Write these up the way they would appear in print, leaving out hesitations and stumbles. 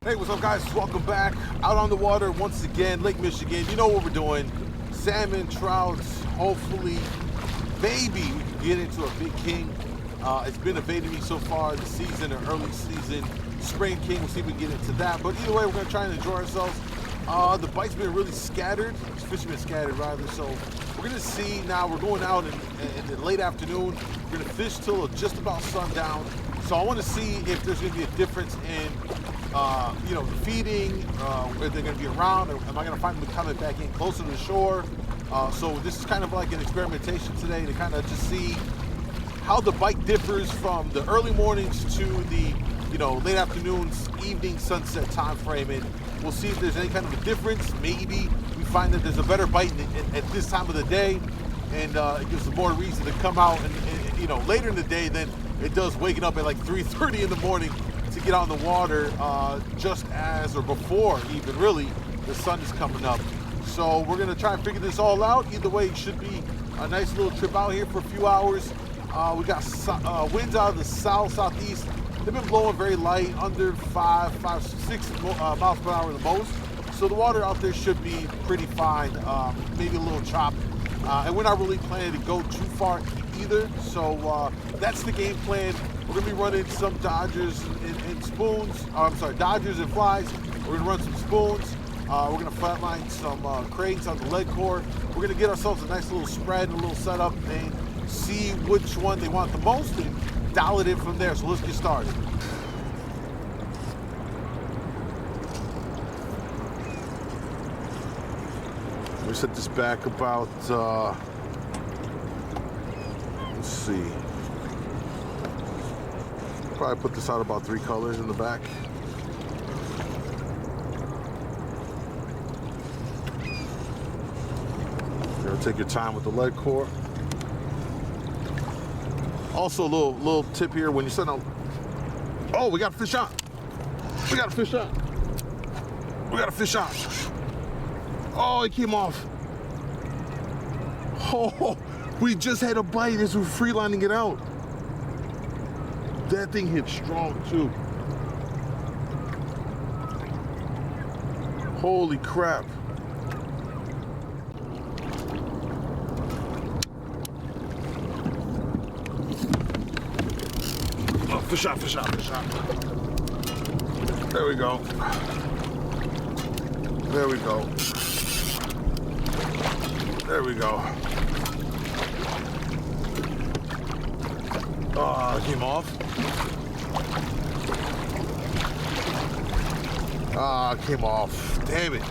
Hey, what's up guys? Welcome back. Out on the water once again, Lake Michigan. You know what we're doing. Salmon, trouts, hopefully, maybe we can get into a big king. It's been evading me so far this season, or early season, spring king. We'll see if we can get into that. But either way, we're gonna try and enjoy ourselves. The bite's been really scattered. Fish have been scattered rather, so we're gonna see now. We're going out in the late afternoon. We're gonna fish till just about sundown. So I want to see if there's gonna be a difference in the feeding, if they're gonna be around, or am I gonna find them coming back in closer to the shore? So this is kind of like an experimentation today to kind of just see how the bite differs from the early mornings to the late afternoons, evening, sunset time frame, and we'll see if there's any kind of a difference. Maybe we find that there's a better bite at this time of the day, and it gives us more reason to come out and later in the day than it does waking up at like 3:30 in the morning to get out in the water just as or before even really the sun is coming up. So we're gonna try and figure this all out. Either way, it should be a nice little trip out here for a few hours. We got winds out of the southeast. They've been blowing very light, under 6 miles per hour the most. So the water out there should be pretty fine, maybe a little choppy. And we're not really planning to go too far either. So that's the game plan. We're gonna be running some dodgers and spoons. Dodgers and flies. We're gonna run some spoons. We're gonna flatline some cranes on the lead core. We're gonna get ourselves a nice little spread, a little setup, and see which one they want the most and dial it in from there. So let's get started. Let me set this back about, let's see. Probably put this out about 3 colors in the back. You're gonna take your time with the lead core. Also, a little tip here when you set out. Oh, we got a fish on. We got a fish on. We got a fish on. Oh, it came off. Oh, we just had a bite as we were freelining it out. That thing hit strong too. Holy crap. Oh, fish on, fish on, fish on. There we go. There we go. There we go. Oh, it came off. Ah, it came off. Damn it.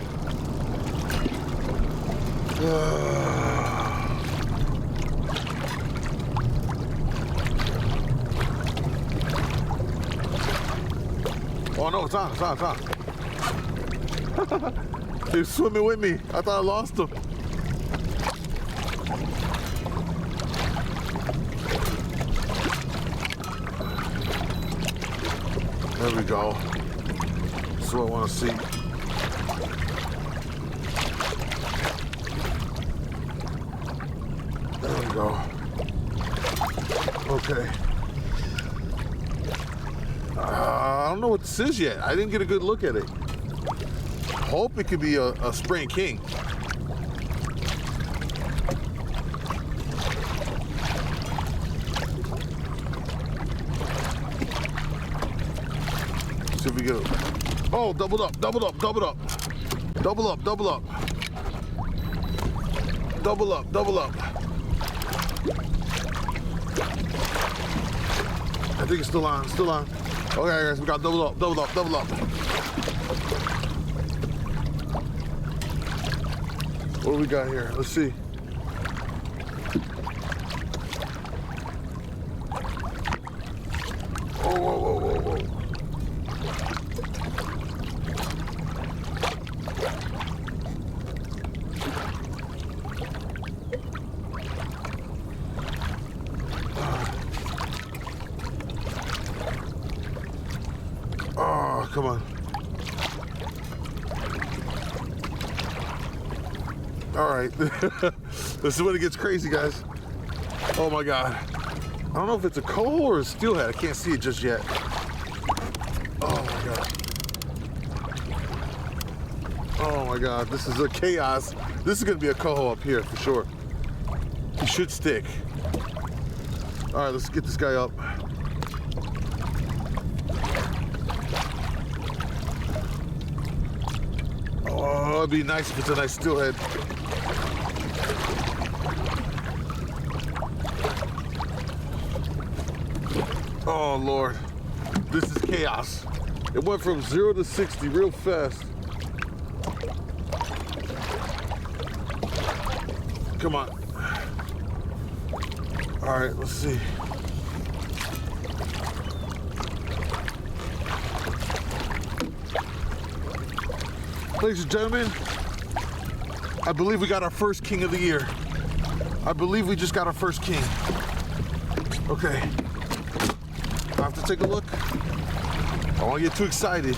Oh no, it's on, it's on, it's on. He was swimming with me. I thought I lost him. There we go. That's what I want to see. There we go. Okay. I don't know what this is yet. I didn't get a good look at it. Hope it could be a spring king. See if we get it. Oh, doubled up, doubled up, doubled up. Double up, double up. Double up, double up. I think it's still on, still on. Okay, guys, we got double up, double up, double up. What do we got here? Let's see. Whoa, whoa, whoa, whoa, whoa. Oh, come on. All right, this is when it gets crazy, guys. Oh my God. I don't know if it's a coho or a steelhead. I can't see it just yet. Oh my God. Oh my God, this is a chaos. This is gonna be a coho up here for sure. He should stick. All right, let's get this guy up. Oh, it'd be nice if it's a nice steelhead. Oh Lord, this is chaos. It went from 0 to 60 real fast. Come on. All right, let's see. Ladies and gentlemen, I believe we got our first king of the year. I believe we just got our first king. Okay. I have to take a look. I don't want to get too excited.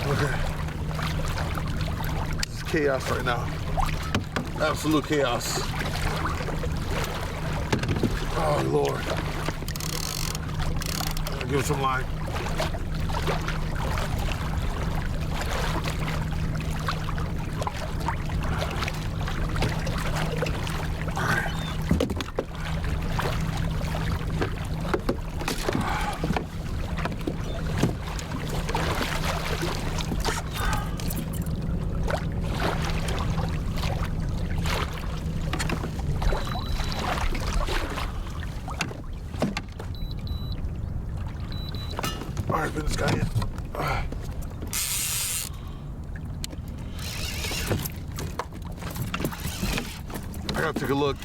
Okay. This is chaos right now. Absolute chaos. Oh, Lord. I'll give it some line. All right, put this guy in. I gotta take a look.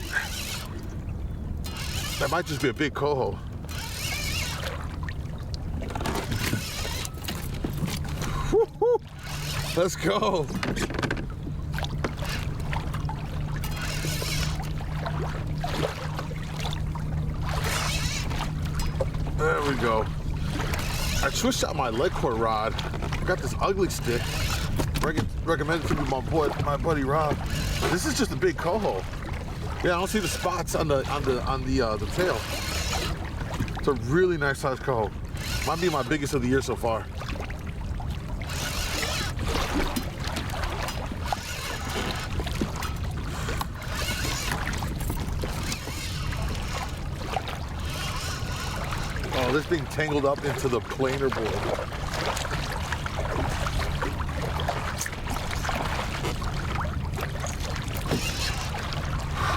That might just be a big coho. Woo-hoo. Let's go. There we go. I switched out my leg cord rod. I got this ugly stick. Recommended to me by my buddy Rob. This is just a big coho. Yeah, I don't see the spots on the tail. It's a really nice sized coho. Might be my biggest of the year so far. Oh, this thing tangled up into the planer board.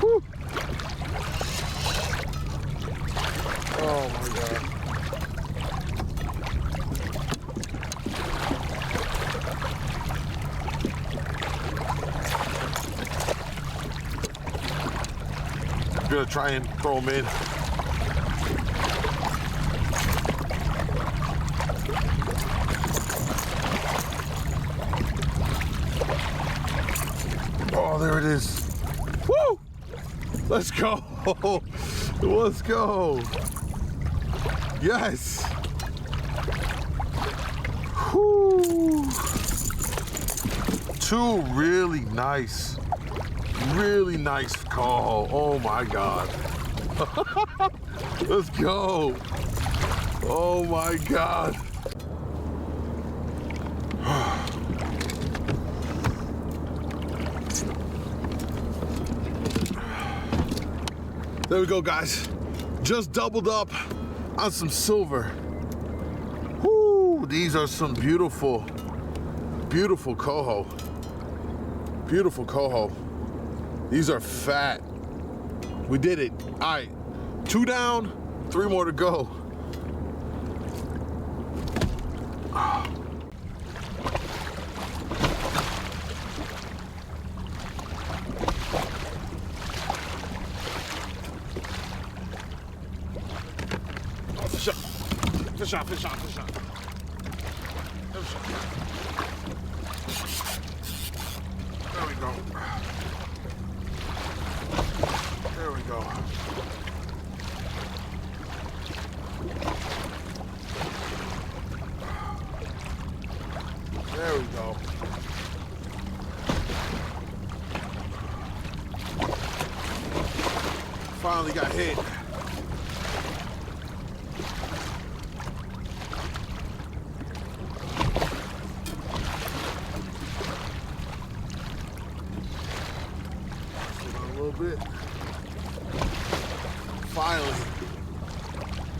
Whew. Oh my God. I'm gonna try and throw them in. Oh, there it is. Woo! Let's go. Let's go. Yes. Whew. Two really nice coho. Oh my God. Let's go. Oh my God. There we go, guys. Just doubled up on some silver. Whoo, these are some beautiful, beautiful coho. Beautiful coho. These are fat. We did it. All right, 2 down, 3 more to go. Fish on. Fish on. There we go. There we go. There we go. Finally got hit.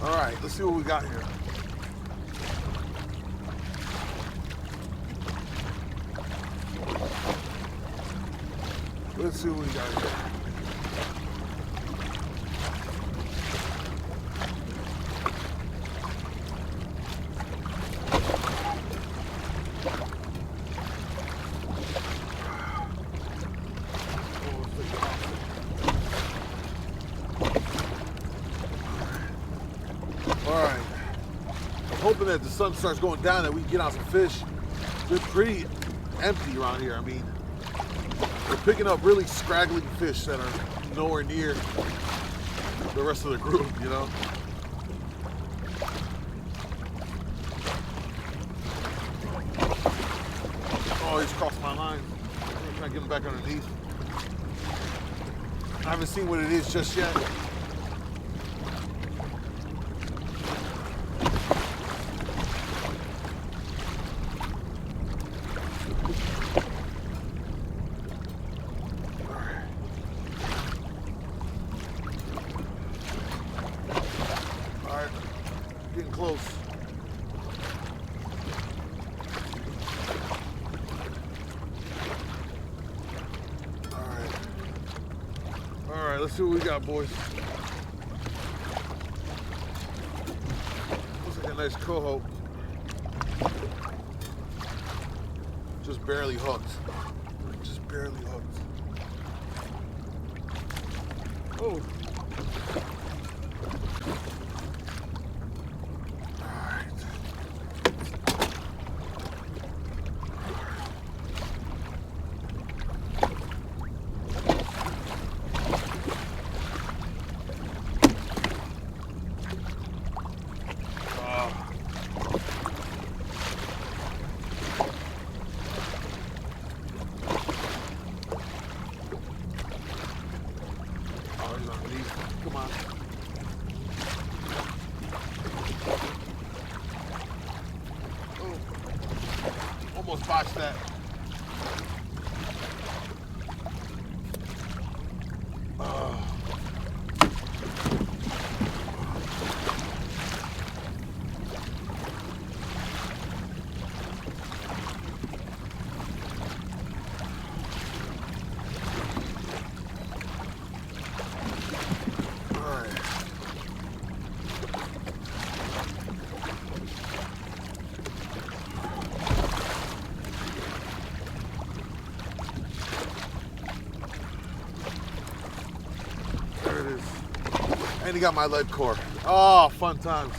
All right, let's see what we got here. Let's see what we got here. Alright, I'm hoping that the sun starts going down that we can get out some fish. They're pretty empty around here. I mean, we're picking up really scraggly fish that are nowhere near the rest of the group, you know? Oh, he's crossed my line. I'm trying to get him back underneath. I haven't seen what it is just yet. Getting close. All right, let's see what we got, boys. Looks like a nice coho. Just barely hooked. Just barely hooked. Oh. Come on. Oh, almost botched that. There it is. And he got my lead core. Oh, fun times.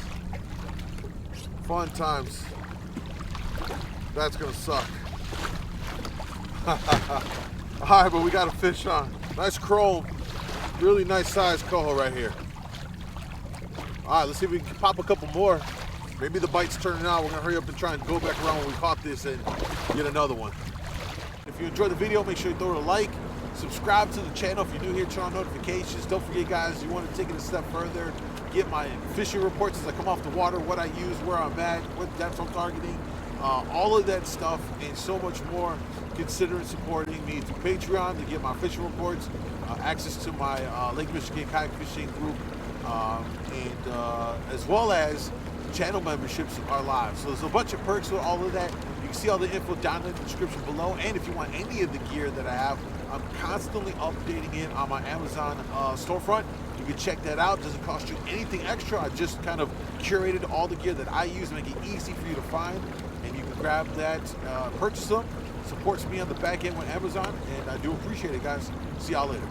Fun times. That's gonna suck. All right, but we got a fish on. Nice chrome. Really nice size coho right here. All right, let's see if we can pop a couple more. Maybe the bite's turning out. We're gonna hurry up and try and go back around when we caught this and get another one. If you enjoyed the video, make sure you throw it a like. Subscribe to the channel if you're new here, turn on notifications. Don't forget, guys, you want to take it a step further, get my fishing reports as I come off the water, what I use, where I'm at, what depth I'm targeting, all of that stuff and so much more. Consider supporting me through Patreon to get my fishing reports, access to my Lake Michigan kayak fishing group, and as well as channel memberships are live. So there's a bunch of perks with all of that. You can see all the info down in the description below. And if you want any of the gear that I have, I'm constantly updating it on my Amazon storefront. You can check that out. It doesn't cost you anything extra. I just kind of curated all the gear that I use to make it easy for you to find. And you can grab that, purchase them. Supports me on the back end with Amazon. And I do appreciate it, guys. See y'all later.